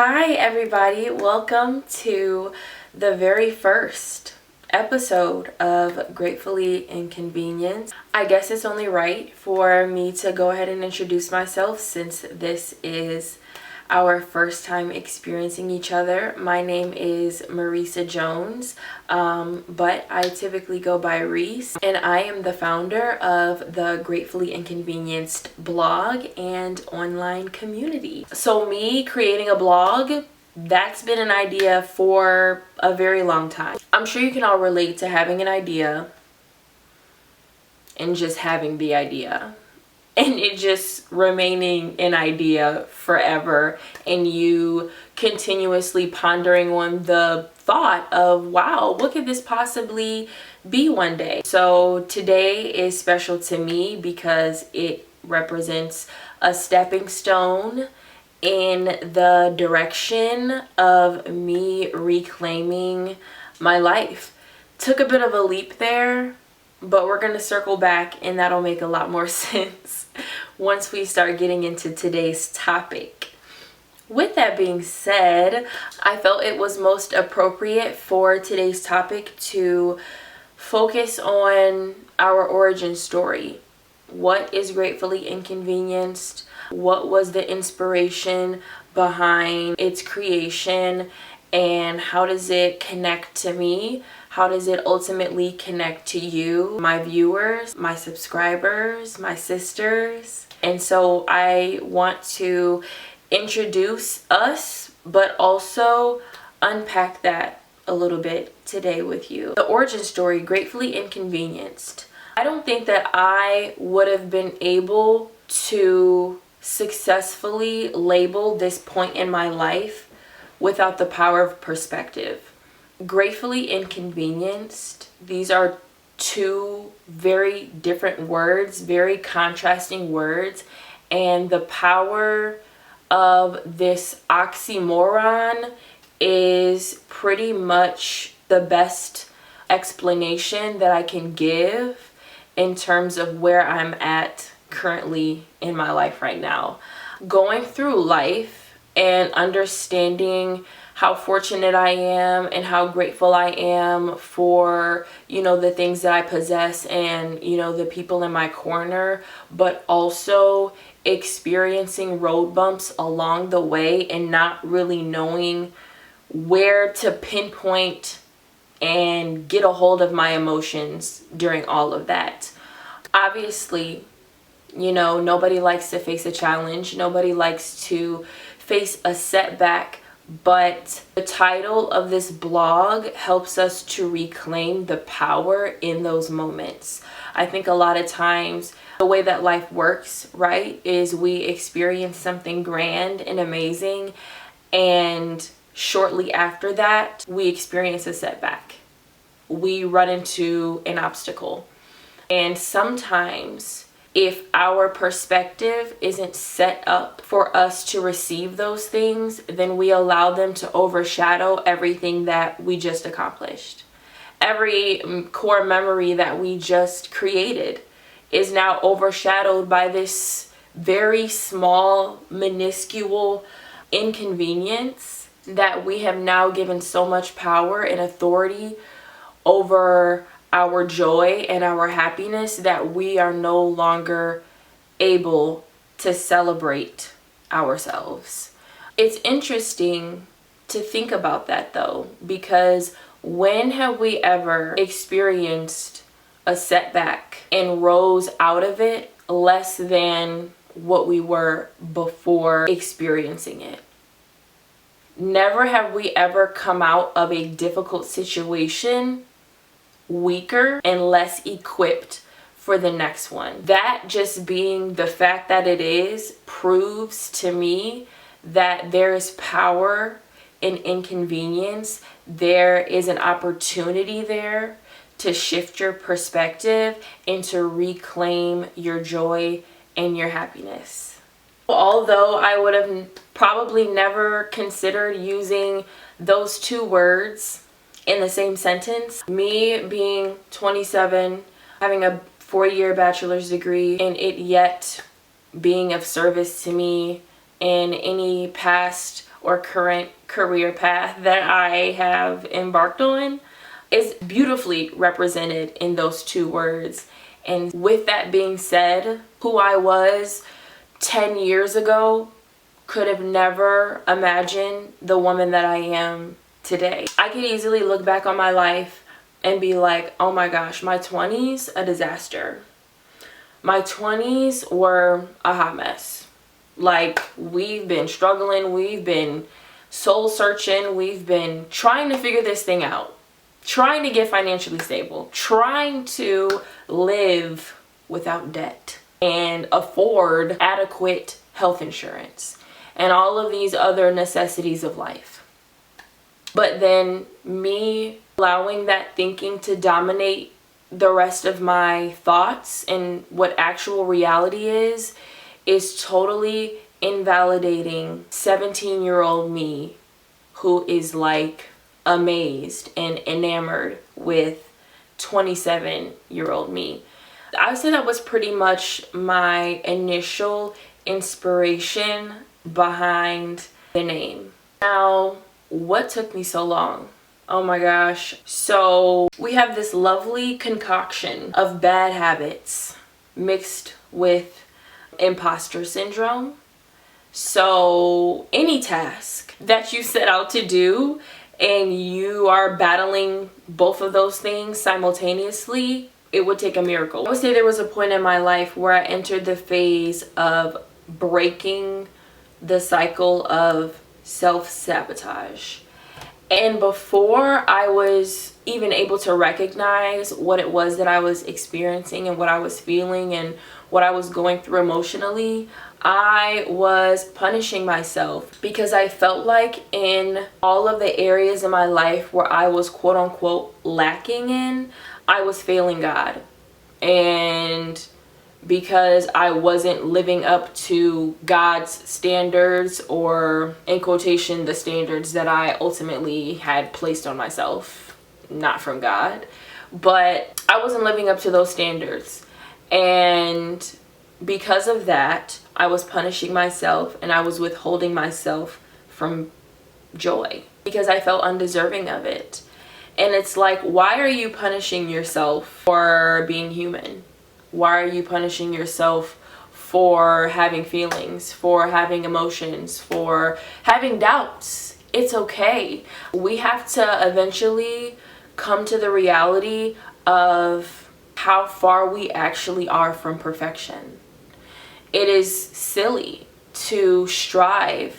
Hi everybody, welcome to the very first episode of Gratefully Inconvenienced. I guess it's only right for me to go ahead and introduce myself since this is our first time experiencing each other. My name is Marisa Jones, but I typically go by Reese, and I am the founder of the Gratefully Inconvenienced blog and online community. So me creating a blog, that's been an idea for a very long time. I'm sure you can all relate to having an idea and just having the idea, and it just remaining an idea forever, and you continuously pondering on the thought of, wow, what could this possibly be one day? So today is special to me because it represents a stepping stone in the direction of me reclaiming my life. Took a bit of a leap there, but we're going to circle back and that'll make a lot more sense once we start getting into today's topic. With that being said, I felt it was most appropriate for today's topic to focus on our origin story. What is Gratefully Inconvenienced? What was the inspiration behind its creation? And how does it connect to me? How does it ultimately connect to you, my viewers, my subscribers, my sisters? And so I want to introduce us, but also unpack that a little bit today with you. The origin story, Gratefully Inconvenienced. I don't think that I would have been able to successfully label this point in my life without the power of perspective. Gratefully Inconvenienced, these are two very different words, very contrasting words, and the power of this oxymoron is pretty much the best explanation that I can give in terms of where I'm at currently in my life right now. Going through life and understanding how fortunate I am and how grateful I am for, the things that I possess and, the people in my corner, but also experiencing road bumps along the way and not really knowing where to pinpoint and get a hold of my emotions during all of that. Obviously, nobody likes to face a challenge. Nobody likes to face a setback. But the title of this blog helps us to reclaim the power in those moments. I think a lot of times the way that life works, right, is we experience something grand and amazing, and shortly after that, we experience a setback. We run into an obstacle. And sometimes, if our perspective isn't set up for us to receive those things, then we allow them to overshadow everything that we just accomplished. Every core memory that we just created is now overshadowed by this very small, minuscule inconvenience that we have now given so much power and authority over our joy and our happiness that we are no longer able to celebrate ourselves. It's interesting to think about that though, because when have we ever experienced a setback and rose out of it less than what we were before experiencing it? Never have we ever come out of a difficult situation weaker and less equipped for the next one. That just being the fact that it is proves to me that there is power in inconvenience. There is an opportunity there to shift your perspective and to reclaim your joy and your happiness. Although I would have probably never considered using those two words in the same sentence, me being 27, having a 4-year bachelor's degree, and it yet being of service to me in any past or current career path that I have embarked on is beautifully represented in those two words. And with that being said, who I was 10 years ago could have never imagined the woman that I am today. I could easily look back on my life and be like, oh my gosh, my 20s, a disaster. My 20s were a hot mess. Like, we've been struggling, we've been soul searching, we've been trying to figure this thing out, trying to get financially stable, trying to live without debt and afford adequate health insurance and all of these other necessities of life. But then me allowing that thinking to dominate the rest of my thoughts and what actual reality is totally invalidating 17-year-old me who is like amazed and enamored with 27-year-old me. I would say that was pretty much my initial inspiration behind the name. Now, what took me so long? Oh my gosh. So we have this lovely concoction of bad habits mixed with imposter syndrome. So any task that you set out to do and you are battling both of those things simultaneously, it would take a miracle. I would say there was a point in my life where I entered the phase of breaking the cycle of self-sabotage. And before I was even able to recognize what it was that I was experiencing and what I was feeling and what I was going through emotionally, I was punishing myself because I felt like in all of the areas in my life where I was quote unquote lacking in, I was failing God. And because I wasn't living up to God's standards, or in quotation, the standards that I ultimately had placed on myself, not from God, but I wasn't living up to those standards. And because of that, I was punishing myself and I was withholding myself from joy because I felt undeserving of it. And it's like, why are you punishing yourself for being human? Why are you punishing yourself for having feelings, for having emotions, for having doubts? It's okay. We have to eventually come to the reality of how far we actually are from perfection. It is silly to strive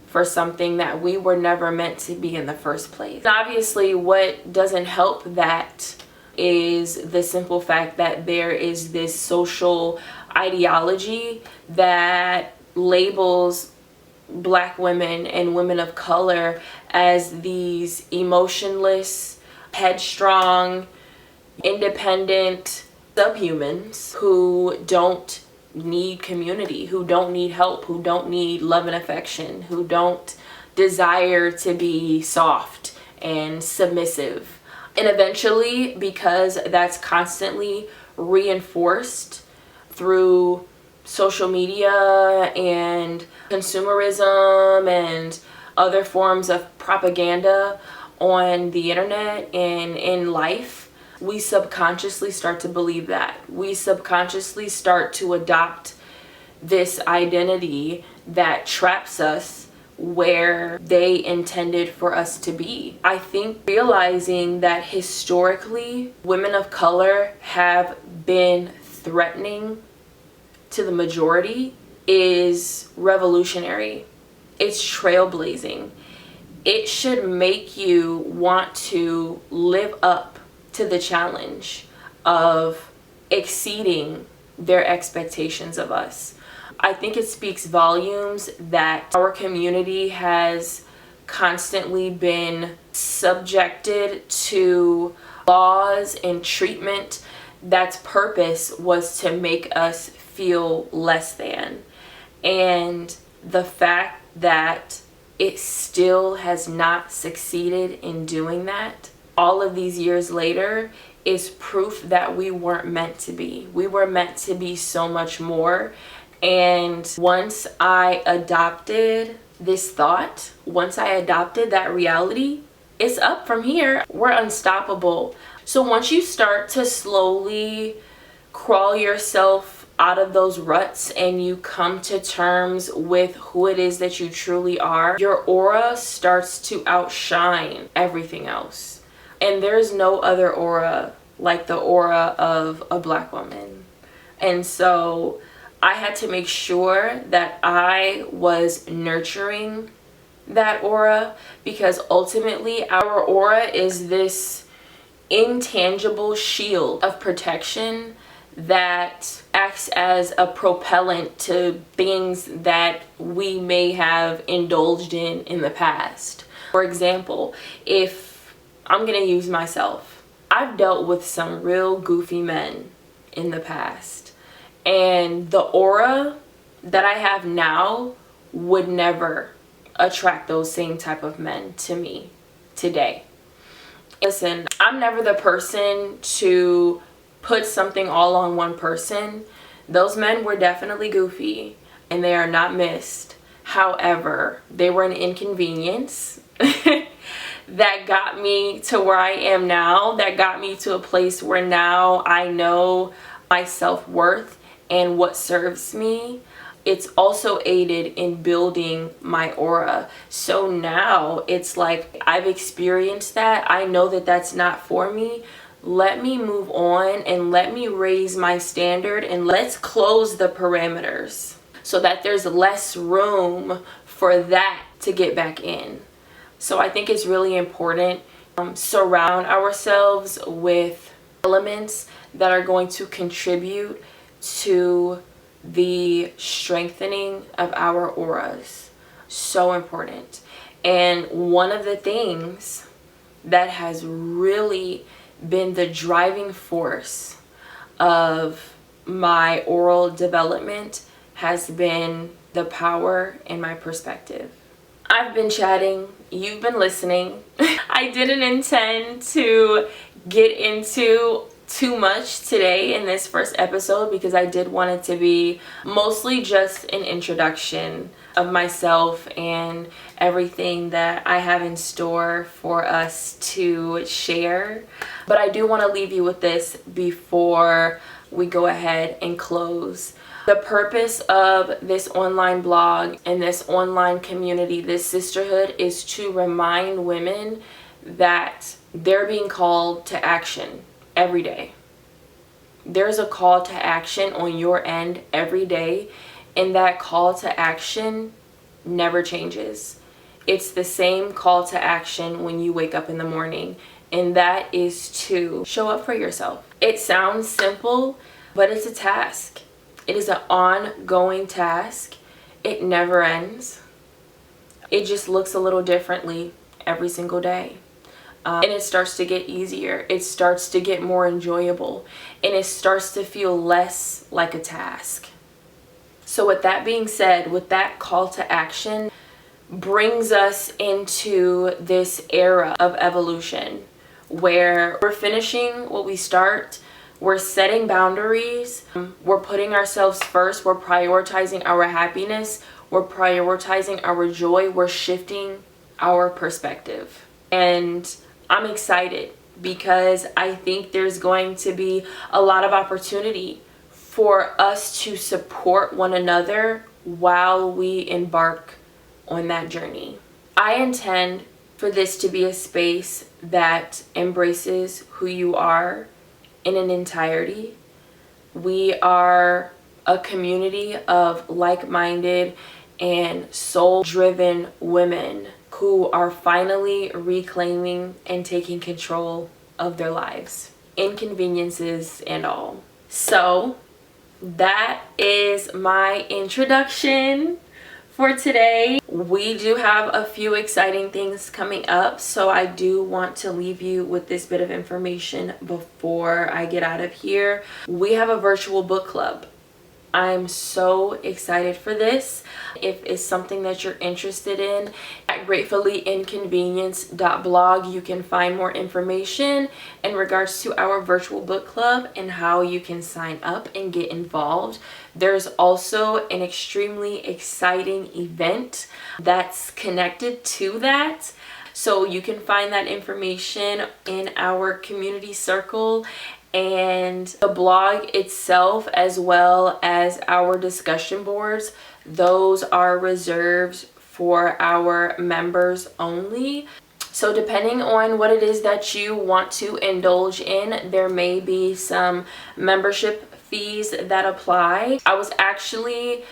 for something that we were never meant to be in the first place. Obviously, what doesn't help that is the simple fact that there is this social ideology that labels Black women and women of color as these emotionless, headstrong, independent subhumans who don't need community, who don't need help, who don't need love and affection, who don't desire to be soft and submissive. And eventually, because that's constantly reinforced through social media and consumerism and other forms of propaganda on the internet and in life, we subconsciously start to believe that. We subconsciously start to adopt this identity that traps us where they intended for us to be. I think realizing that historically women of color have been threatening to the majority is revolutionary. It's trailblazing. It should make you want to live up to the challenge of exceeding their expectations of us. I think it speaks volumes that our community has constantly been subjected to laws and treatment that's purpose was to make us feel less than. And the fact that it still has not succeeded in doing that all of these years later is proof that we weren't meant to be. We were meant to be so much more. And once I adopted this thought, once I adopted that reality, it's up from here. We're unstoppable. So once you start to slowly crawl yourself out of those ruts and you come to terms with who it is that you truly are, your aura starts to outshine everything else. And there's no other aura like the aura of a Black woman. And so I had to make sure that I was nurturing that aura, because ultimately our aura is this intangible shield of protection that acts as a propellant to things that we may have indulged in the past. For example, if I'm gonna use myself, I've dealt with some real goofy men in the past, and the aura that I have now would never attract those same type of men to me today. Listen, I'm never the person to put something all on one person. Those men were definitely goofy and they are not missed. However, they were an inconvenience that got me to where I am now, that got me to a place where now I know my self-worth and what serves me. It's also aided in building my aura. So now it's like I've experienced that. I know that that's not for me. Let me move on and let me raise my standard, and let's close the parameters so that there's less room for that to get back in. So I think it's really important surround ourselves with elements that are going to contribute to the strengthening of our auras. So important. And one of the things that has really been the driving force of my oral development has been the power in my perspective. I've been chatting, you've been listening. I didn't intend to get into too much today in this first episode because I did want it to be mostly just an introduction of myself and everything that I have in store for us to share. But I do want to leave you with this before we go ahead and close. The purpose of this online blog and this online community, this sisterhood, is to remind women that they're being called to action every day. There's a call to action on your end every day, and that call to action never changes. It's the same call to action when you wake up in the morning, and that is to show up for yourself. It sounds simple, but it's a task. It is an ongoing task. It never ends. It just looks a little differently every single day. And it starts to get easier. It starts to get more enjoyable. And it starts to feel less like a task. So with that being said, with that call to action, brings us into this era of evolution where we're finishing what we start. We're setting boundaries. We're putting ourselves first. We're prioritizing our happiness. We're prioritizing our joy. We're shifting our perspective. And I'm excited because I think there's going to be a lot of opportunity for us to support one another while we embark on that journey. I intend for this to be a space that embraces who you are in an entirety. We are a community of like-minded and soul-driven women who are finally reclaiming and taking control of their lives, inconveniences and all. So that is my introduction for today. We do have a few exciting things coming up, so I do want to leave you with this bit of information before I get out of here. We have a virtual book club. I'm so excited for this. If it's something that you're interested in, at gratefullyinconvenienced.blog, you can find more information in regards to our virtual book club and how you can sign up and get involved. There's also an extremely exciting event that's connected to that. So you can find that information in our community circle, and the blog itself, as well as our discussion boards, those are reserved for our members only. So depending on what it is that you want to indulge in, there may be some membership fees that apply. I was actually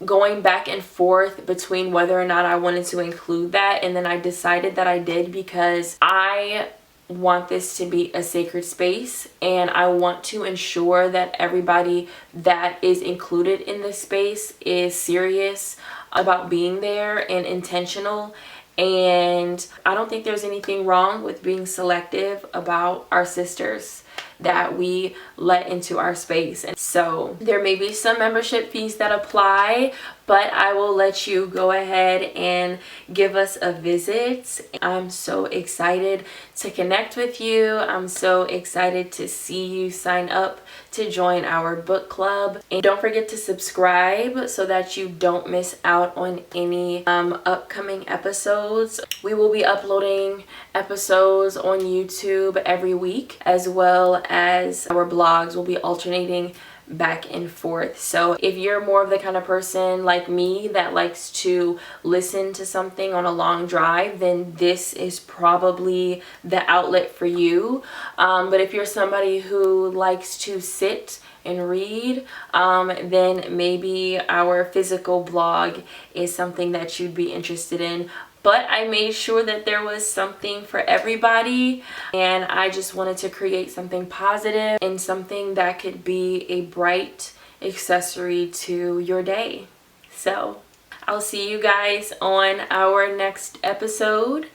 going back and forth between whether or not I wanted to include that, and then I decided that I did, because I want this to be a sacred space, and I want to ensure that everybody that is included in this space is serious about being there and intentional. And I don't think there's anything wrong with being selective about our sisters that we let into our space. And so there may be some membership fees that apply, but I will let you go ahead and give us a visit. I'm so excited to connect with you. I'm so excited to see you sign up to join our book club. And don't forget to subscribe so that you don't miss out on any upcoming episodes. We will be uploading episodes on YouTube every week, as well as our blogs will be alternating back and forth. So if you're more of the kind of person like me that likes to listen to something on a long drive, then this is probably the outlet for you. But if you're somebody who likes to sit and read, then maybe our physical blog is something that you'd be interested in. But I made sure that there was something for everybody, and I just wanted to create something positive and something that could be a bright accessory to your day. So I'll see you guys on our next episode,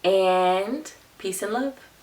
and peace and love.